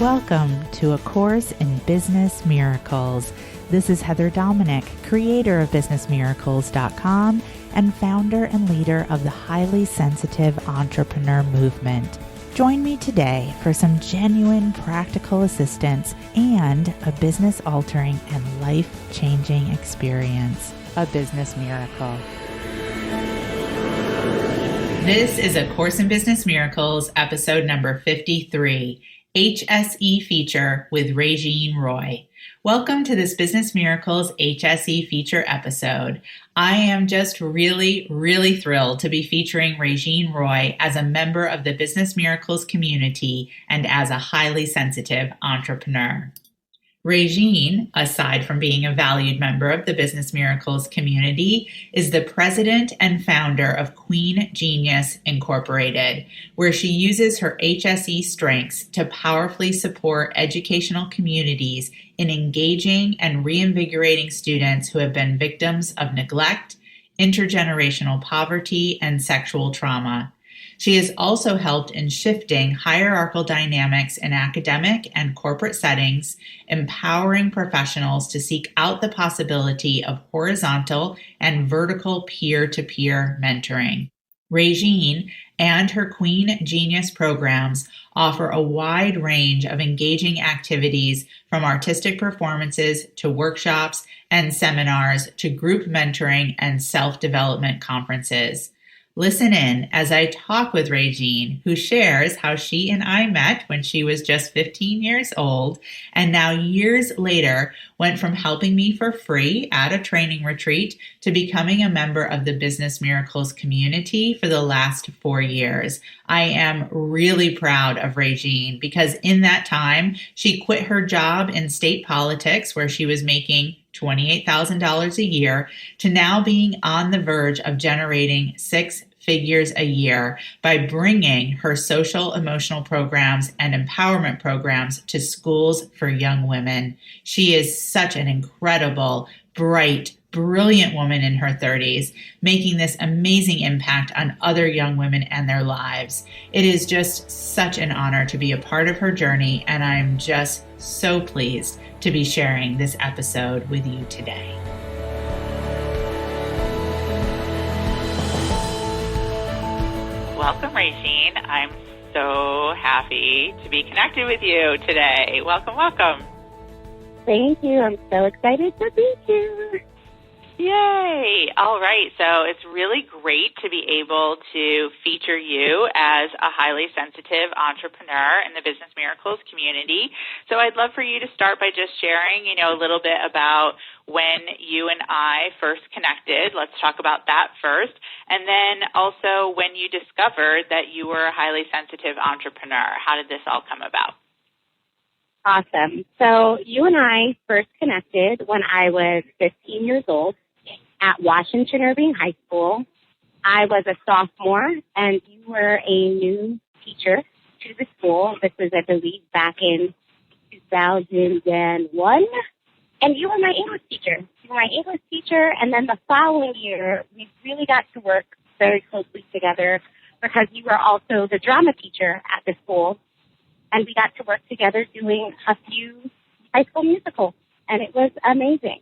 Welcome to A Course in Business Miracles. This is Heather Dominic, creator of BusinessMiracles.com and founder and leader of the highly sensitive entrepreneur movement. Join me today for some genuine practical assistance and a business-altering and life-changing experience, a business miracle. This is A Course in Business Miracles, episode number 53. HSE feature with Regine Roy. Welcome to this Business Miracles HSE feature episode. I am just really thrilled to be featuring Regine Roy as a member of the Business Miracles community and as a highly sensitive entrepreneur. Regine, aside from being a valued member of the Business Miracles community, is the president and founder of Queen Genius Incorporated, where she uses her HSE strengths to powerfully support educational communities in engaging and reinvigorating students who have been victims of neglect, intergenerational poverty, and sexual trauma. She has also helped in shifting hierarchical dynamics in academic and corporate settings, empowering professionals to seek out the possibility of horizontal and vertical peer-to-peer mentoring. Regine and her Queen Genius programs offer a wide range of engaging activities, from artistic performances to workshops and seminars to group mentoring and self-development conferences. Listen in as I talk with Regine, who shares how she and I met when she was just 15 years old, and now years later went from helping me for free at a training retreat to becoming a member of the Business Miracles community for the last 4 years. I am really proud of Regine because in that time, she quit her job in state politics where she was making $28,000 a year to now being on the verge of generating 6 figures a year by bringing her social emotional programs and empowerment programs to schools for young women. She is such an incredible, bright, brilliant woman in her 30s, making this amazing impact on other young women and their lives. It is just such an honor to be a part of her journey, and I'm just so pleased to be sharing this episode with you today. Welcome, Regine. I'm so happy to be connected with you today. Welcome. Thank you. I'm so excited to be here. Yay! All right, so it's really great to be able to feature you as a highly sensitive entrepreneur in the Business Miracles community. So I'd love for you to start by just sharing, a little bit about when you and I first connected. Let's talk about that first. And then also when you discovered that you were a highly sensitive entrepreneur. How did this all come about? Awesome. So you and I first connected when I was 15 years old at Washington Irving High School. I was a sophomore, and you were a new teacher to the school. This was, I believe, back in 2001. And you were my English teacher. And then the following year, we really got to work very closely together because you were also the drama teacher at the school. And we got to work together doing a few high school musicals. And it was amazing.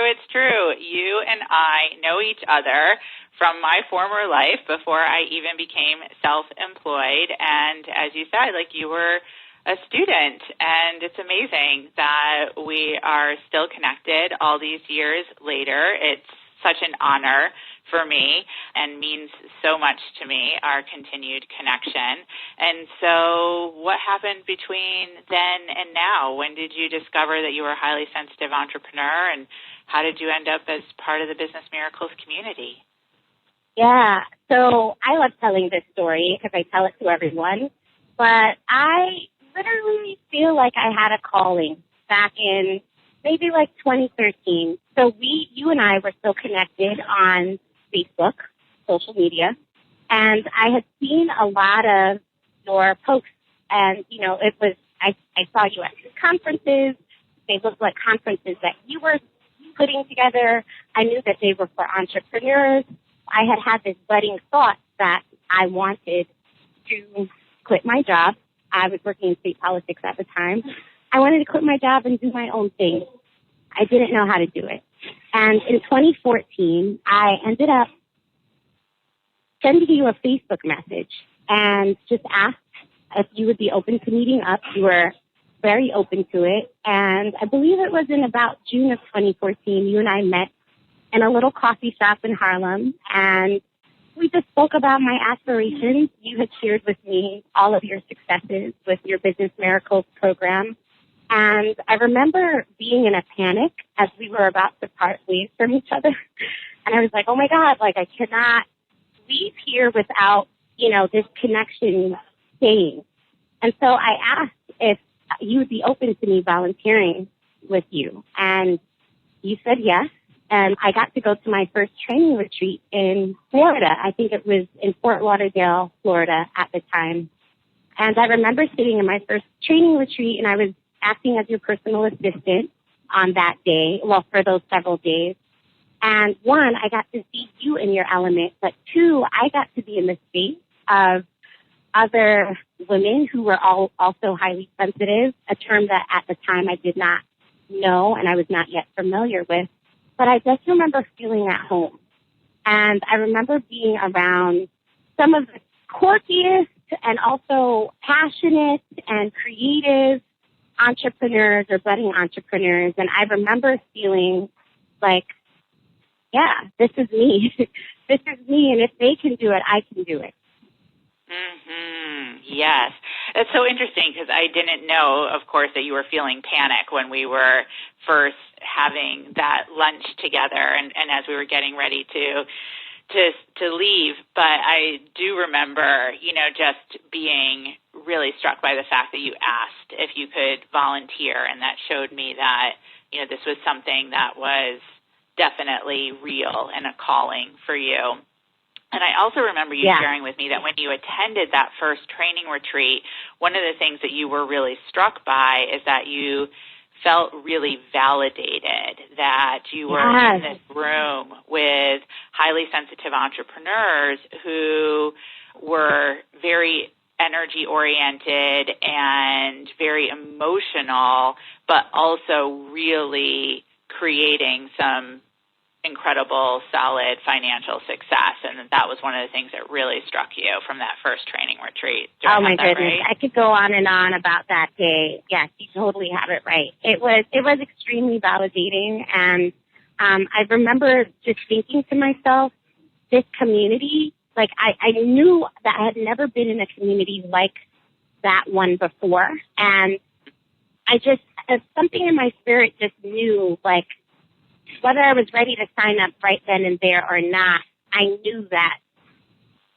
It's true. You and I know each other from my former life before I even became self-employed. And as you said, you were a student, and it's amazing that we are still connected all these years later. It's such an honor for me and means so much to me, our continued connection. And so what happened between then and now? When did you discover that you were a highly sensitive entrepreneur, and how did you end up as part of the Business Miracles community? Yeah, so I love telling this story because I tell it to everyone, but I literally feel like I had a calling back in maybe 2013. So you and I were still connected on Facebook, social media, and I had seen a lot of your posts, and, I saw you at conferences. They looked like conferences that you were putting together. I knew that they were for entrepreneurs. I had this budding thought that I wanted to quit my job. I was working in state politics at the time. I wanted to quit my job and do my own thing. I didn't know how to do it. And in 2014, I ended up sending you a Facebook message and just asked if you would be open to meeting up. You were very open to it. And I believe it was in about June of 2014, you and I met in a little coffee shop in Harlem. And we just spoke about my aspirations. You had shared with me all of your successes with your Business Miracles program. And I remember being in a panic as we were about to part ways from each other. And I was like, oh my God, like I cannot leave here without, this connection staying. And so I asked if you would be open to me volunteering with you. And you said yes. And I got to go to my first training retreat in Florida. I think it was in Fort Lauderdale, Florida at the time. And I remember sitting in my first training retreat, and I was acting as your personal assistant on that day, for those several days. And one, I got to see you in your element, but two, I got to be in the space of other women who were also highly sensitive, a term that at the time I did not know and I was not yet familiar with. But I just remember feeling at home. And I remember being around some of the quirkiest and also passionate and creative entrepreneurs or budding entrepreneurs. And I remember feeling like, yeah, this is me. This is me. And if they can do it, I can do it. Mm-hmm. Yes. That's so interesting because I didn't know, of course, that you were feeling panic when we were first having that lunch together and as we were getting ready to leave. But I do remember, just being really struck by the fact that you asked if you could volunteer, and that showed me that, this was something that was definitely real and a calling for you. And I also remember you sharing with me that when you attended that first training retreat, one of the things that you were really struck by is that you felt really validated, that you were in this room with highly sensitive entrepreneurs who were very energy-oriented and very emotional, but also really creating some incredible, solid financial success. And that was one of the things that really struck you from that first training retreat. Oh my goodness. Right? I could go on and on about that day. Yes, you totally have it right. It was extremely validating. And I remember just thinking to myself, this community, like I knew that I had never been in a community like that one before. And I just, something in my spirit just knew, like, whether I was ready to sign up right then and there or not, I knew that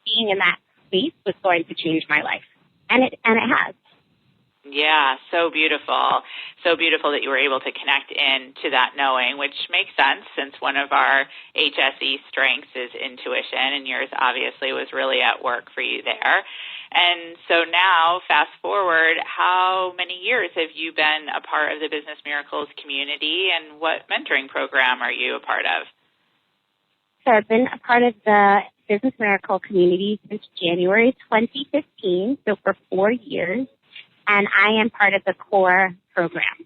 being in that space was going to change my life. And it has. Yeah, so beautiful. So beautiful that you were able to connect into that knowing, which makes sense since one of our HSE strengths is intuition, and yours obviously was really at work for you there. And so now, fast forward, how many years have you been a part of the Business Miracles community, and what mentoring program are you a part of? So I've been a part of the Business Miracle community since January 2015, so for 4 years, and I am part of the core program.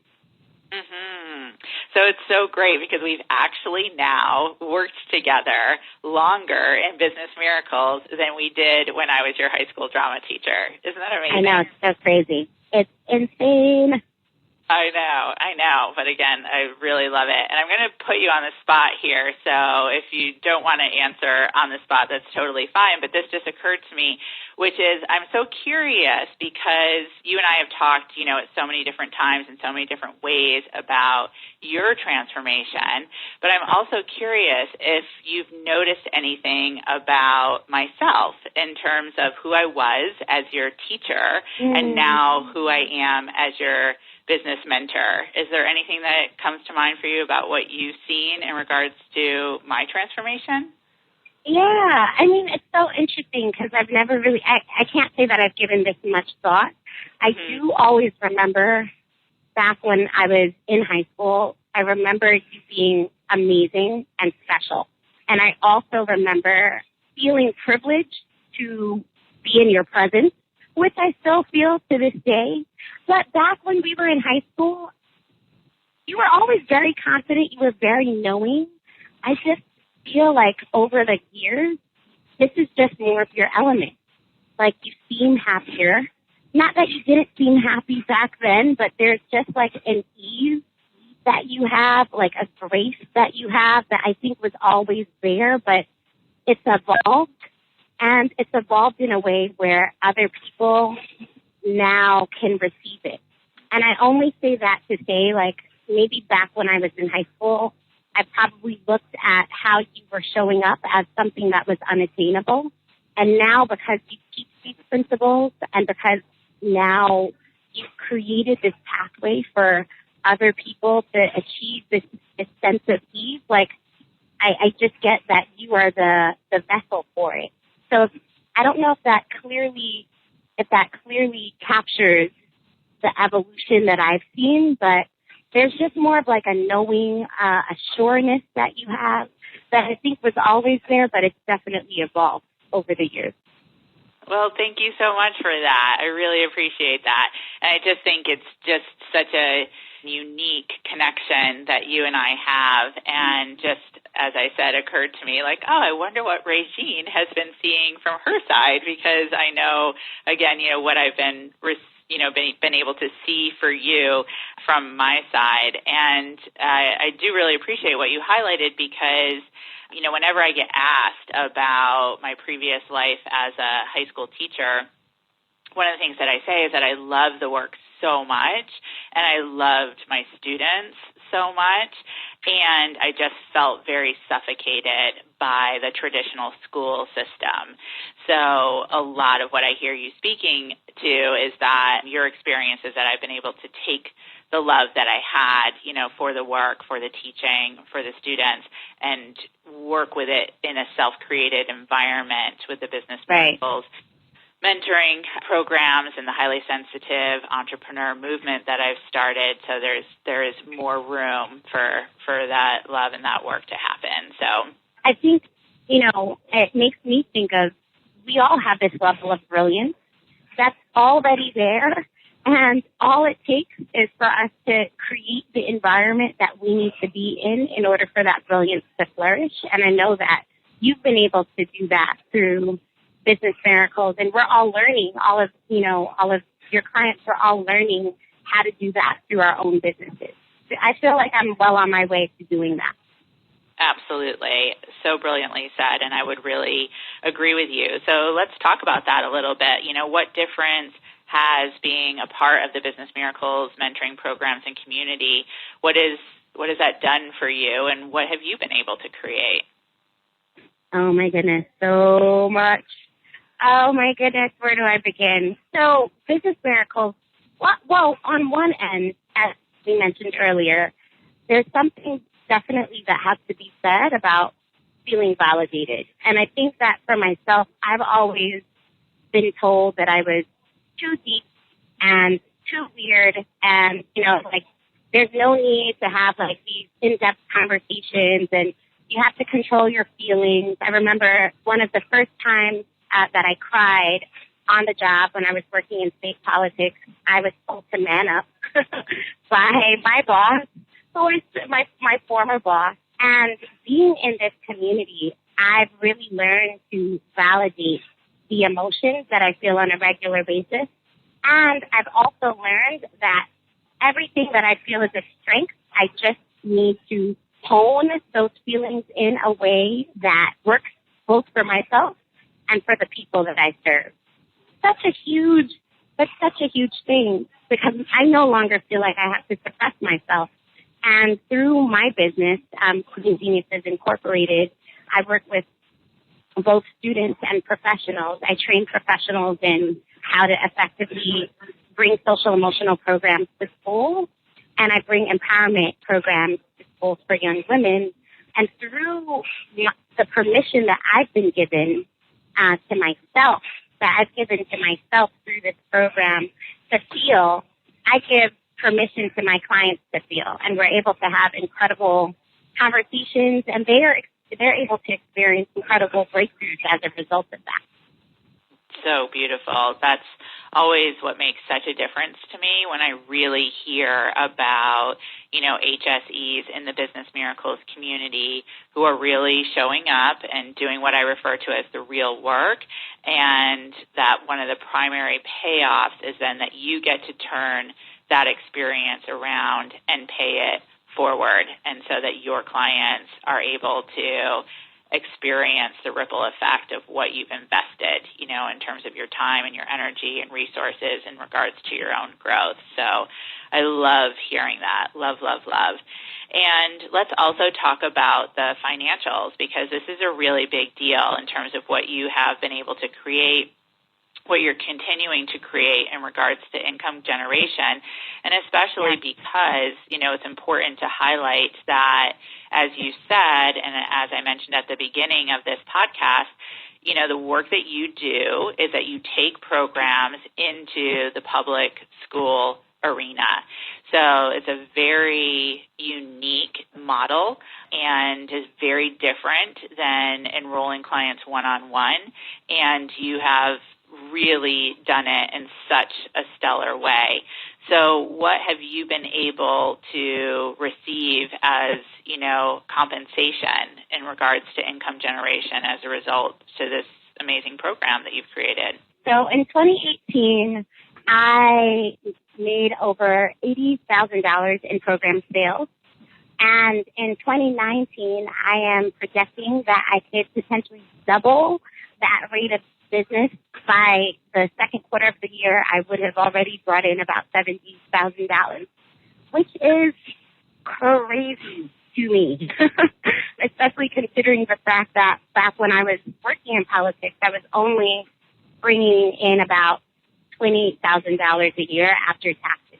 Mm-hmm. So it's so great because we've actually now worked together longer in Business Miracles than we did when I was your high school drama teacher. Isn't that amazing? I know, it's so crazy. It's insane. I know. But again, I really love it. And I'm going to put you on the spot here. So if you don't want to answer on the spot, that's totally fine. But this just occurred to me, which is I'm so curious because you and I have talked, at so many different times in so many different ways about your transformation. But I'm also curious if you've noticed anything about myself in terms of who I was as your teacher and now who I am as your business mentor. Is there anything that comes to mind for you about what you've seen in regards to my transformation? Yeah, I mean, it's so interesting because I've never really, I can't say that I've given this much thought. I do always remember back when I was in high school, I remember you being amazing and special. And I also remember feeling privileged to be in your presence which I still feel to this day. But back when we were in high school, you were always very confident. You were very knowing. I just feel like over the years, this is just more of your element. Like, you seem happier. Not that you didn't seem happy back then, but there's just like an ease that you have, like a grace that you have that I think was always there, but it's evolved. And it's evolved in a way where other people now can receive it. And I only say that to say, like, maybe back when I was in high school, I probably looked at how you were showing up as something that was unattainable. And now, because you teach these principles and because now you've created this pathway for other people to achieve this sense of ease, like, I just get that you are the vessel for it. So I don't know if that clearly captures the evolution that I've seen, but there's just more of like a knowing, a sureness that you have that I think was always there, but it's definitely evolved over the years. Well, thank you so much for that. I really appreciate that. And I just think it's just such a unique connection that you and I have. And just, as I said, occurred to me like, oh, I wonder what Regine has been seeing from her side, because I know, again, what I've been able to see for you from my side. And I do really appreciate what you highlighted, because whenever I get asked about my previous life as a high school teacher, one of the things that I say is that I love the work so much, and I loved my students so much, and I just felt very suffocated by the traditional school system. So a lot of what I hear you speaking to is that your experience is that I've been able to take the love that I had, for the work, for the teaching, for the students, and work with it in a self-created environment with the Business Miracles mentoring programs and the highly sensitive entrepreneur movement that I've started. So there is more room for that love and that work to happen. So I think, it makes me think of, we all have this level of brilliance that's already there. And all it takes is for us to create the environment that we need to be in order for that brilliance to flourish. And I know that you've been able to do that through Business Miracles, and we're all learning, all of your clients are all learning how to do that through our own businesses. I feel like I'm well on my way to doing that. Absolutely. So brilliantly said, and I would really agree with you. So let's talk about that a little bit. What difference has being a part of the Business Miracles mentoring programs and community? What has that done for you, and what have you been able to create? Oh my goodness, so much. Oh my goodness, where do I begin? So Business Miracles, well, on one end, as we mentioned earlier, there's something definitely that has to be said about feeling validated. And I think that for myself, I've always been told that I was too deep and too weird, and, there's no need to have like these in-depth conversations, and you have to control your feelings. I remember one of the first times that I cried on the job when I was working in state politics. I was told to man up by my boss, who was my former boss. And being in this community, I've really learned to validate the emotions that I feel on a regular basis. And I've also learned that everything that I feel is a strength, I just need to hone those feelings in a way that works both for myself and for the people that I serve. That's such a huge thing, because I no longer feel like I have to suppress myself. And through my business, Cooking Geniuses Incorporated, I work with both students and professionals. I train professionals in how to effectively bring social emotional programs to schools, and I bring empowerment programs to schools for young women. And through the permission that I've been given to myself, that I've given to myself through this program to feel, I give permission to my clients to feel, and we're able to have incredible conversations, and they're able to experience incredible breakthroughs as a result of that. so beautiful. That's always what makes such a difference to me when I really hear about, HSEs in the Business Miracles community who are really showing up and doing what I refer to as the real work, and that one of the primary payoffs is then that you get to turn that experience around and pay it forward, and so that your clients are able to experience the ripple effect of what you've invested, in terms of your time and your energy and resources in regards to your own growth. So I love hearing that. Love, love, love. And let's also talk about the financials, because this is a really big deal in terms of what you have been able to create, what you're continuing to create in regards to income generation, and especially because, it's important to highlight that, as you said, and as I mentioned at the beginning of this podcast, the work that you do is that you take programs into the public school arena. So it's a very unique model and is very different than enrolling clients one-on-one, and you have really done it in such a stellar way. So what have you been able to receive as, compensation in regards to income generation as a result to this amazing program that you've created? So in 2018, I made over $80,000 in program sales. And in 2019, I am projecting that I could potentially double that rate of business. By the second quarter of the year, I would have already brought in about $70,000, which is crazy to me, especially considering the fact that back when I was working in politics, I was only bringing in about $28,000 a year after taxes.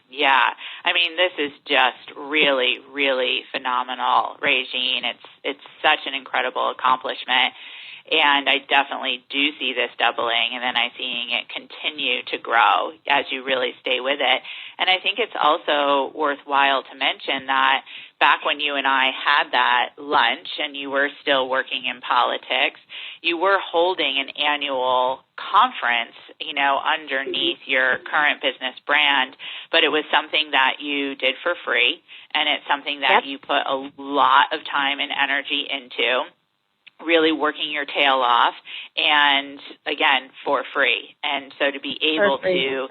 Yeah. I mean, this is just really, really phenomenal, Regine. It's such an incredible accomplishment. And I definitely do see this doubling, and then I'm seeing it continue to grow as you really stay with it. And I think it's also worthwhile to mention that back when you and I had that lunch and you were still working in politics, you were holding an annual conference, underneath your current business brand, but it was something that you did for free, and it's something that you put a lot of time and energy into, really working your tail off, and again, for free. And so to be able to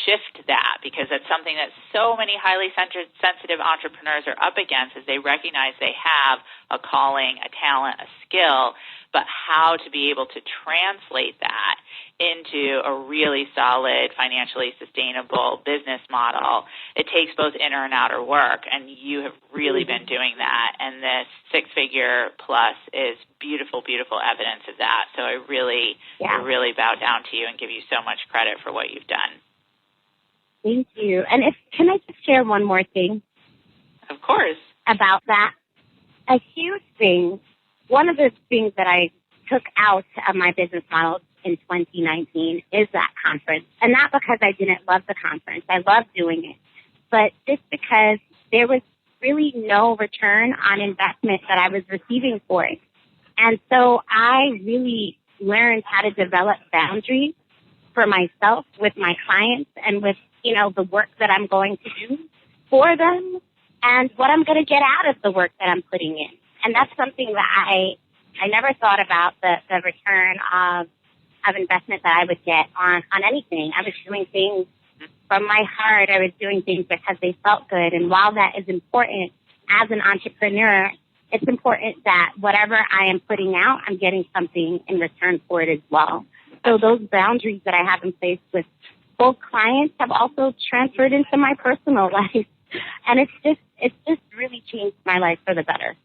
shift that, because that's something that so many highly sensitive entrepreneurs are up against, is they recognize they have a calling, a talent, a skill, but how to be able to translate that into a really solid, financially sustainable business model. It takes both inner and outer work, and you have really been doing that. And this six-figure plus is beautiful, beautiful evidence of that. So I really bow down to you and give you so much credit for what you've done. Thank you. And can I just share one more thing? Of course. About that? A huge thing. One of the things that I took out of my business model in 2019 is that conference. And not because I didn't love the conference. I loved doing it. But just because there was really no return on investment that I was receiving for it. And so I really learned how to develop boundaries for myself, with my clients, and with, the work that I'm going to do for them, and what I'm going to get out of the work that I'm putting in. And that's something that I never thought about, the return of investment that I would get on anything. I was doing things from my heart. I was doing things because they felt good. And while that is important as an entrepreneur, it's important that whatever I am putting out, I'm getting something in return for it as well. So those boundaries that I have in place with both clients have also transferred into my personal life. And it's just really changed my life for the better.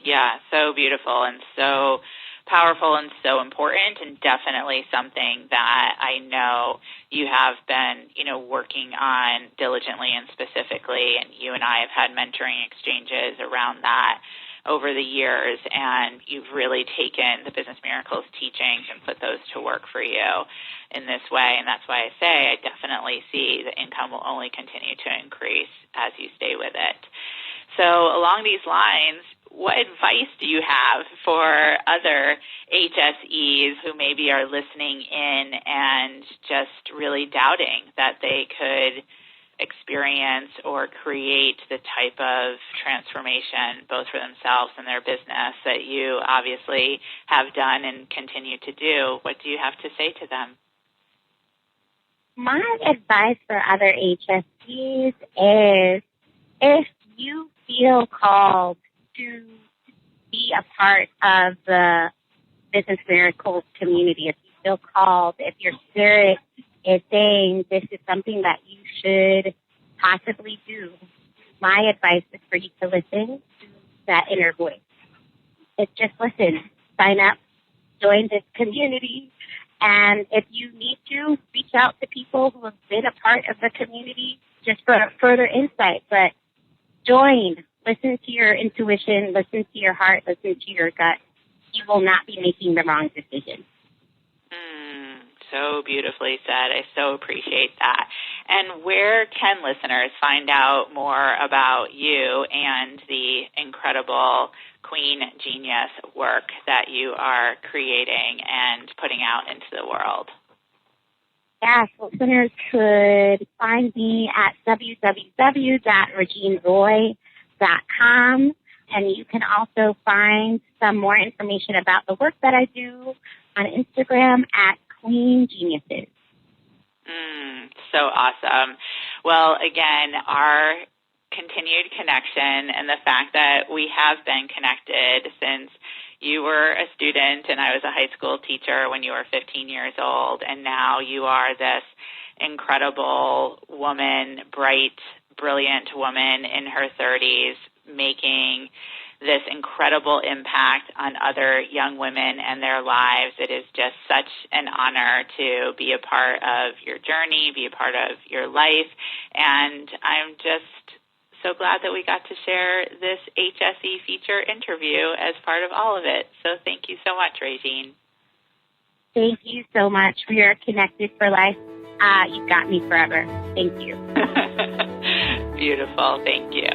Yeah, so beautiful and so powerful and so important, and definitely something that I know you have been, working on diligently and specifically, and you and I have had mentoring exchanges around that over the years, and you've really taken the Business Miracles teachings and put those to work for you in this way, and that's why I say I definitely see the income will only continue to increase as you stay with it. So along these lines, what advice do you have for other HSEs who maybe are listening in and just really doubting that they could experience or create the type of transformation both for themselves and their business that you obviously have done and continue to do? What do you have to say to them? My advice for other HSEs is if you feel called to be a part of the Business Miracles community, if you feel called, if your spirit is saying this is something that you should possibly do, my advice is for you to listen to that inner voice. It's just listen, sign up, join this community, and if you need to, reach out to people who have been a part of the community just for further insight. But join, listen to your intuition, listen to your heart, listen to your gut. You will not be making the wrong decision. So beautifully said. I so appreciate that. And where can listeners find out more about you and the incredible Queen Genius work that you are creating and putting out into the world? Yes, listeners could find me at www.regineroy.com. And you can also find some more information about the work that I do on Instagram at Queen Geniuses. So awesome. Well, again, our continued connection and the fact that we have been connected since you were a student and I was a high school teacher when you were 15 years old, and now you are this incredible woman, bright, brilliant woman in her 30s, making this incredible impact on other young women and their lives. It is just such an honor to be a part of your journey, be a part of your life, and I'm just so glad that we got to share this HSE feature interview as part of all of it. So thank you so much, Regine. Thank you so much. We are connected for life. You've got me forever. Thank you. Beautiful. Thank you.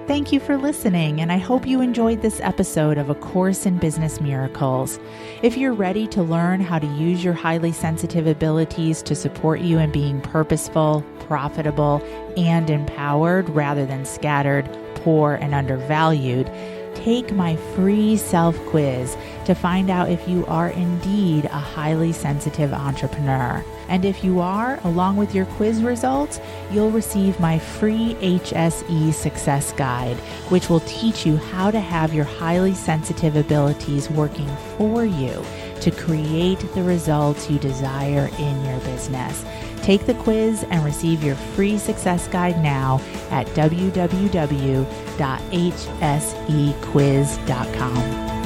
Thank you for listening, and I hope you enjoyed this episode of A Course in Business Miracles. If you're ready to learn how to use your highly sensitive abilities to support you in being purposeful, profitable, and empowered rather than scattered, poor, and undervalued, take my free self-quiz to find out if you are indeed a highly sensitive entrepreneur. And if you are, along with your quiz results, you'll receive my free HSE Success Guide, which will teach you how to have your highly sensitive abilities working for you to create the results you desire in your business. Take the quiz and receive your free success guide now at www.hsequiz.com.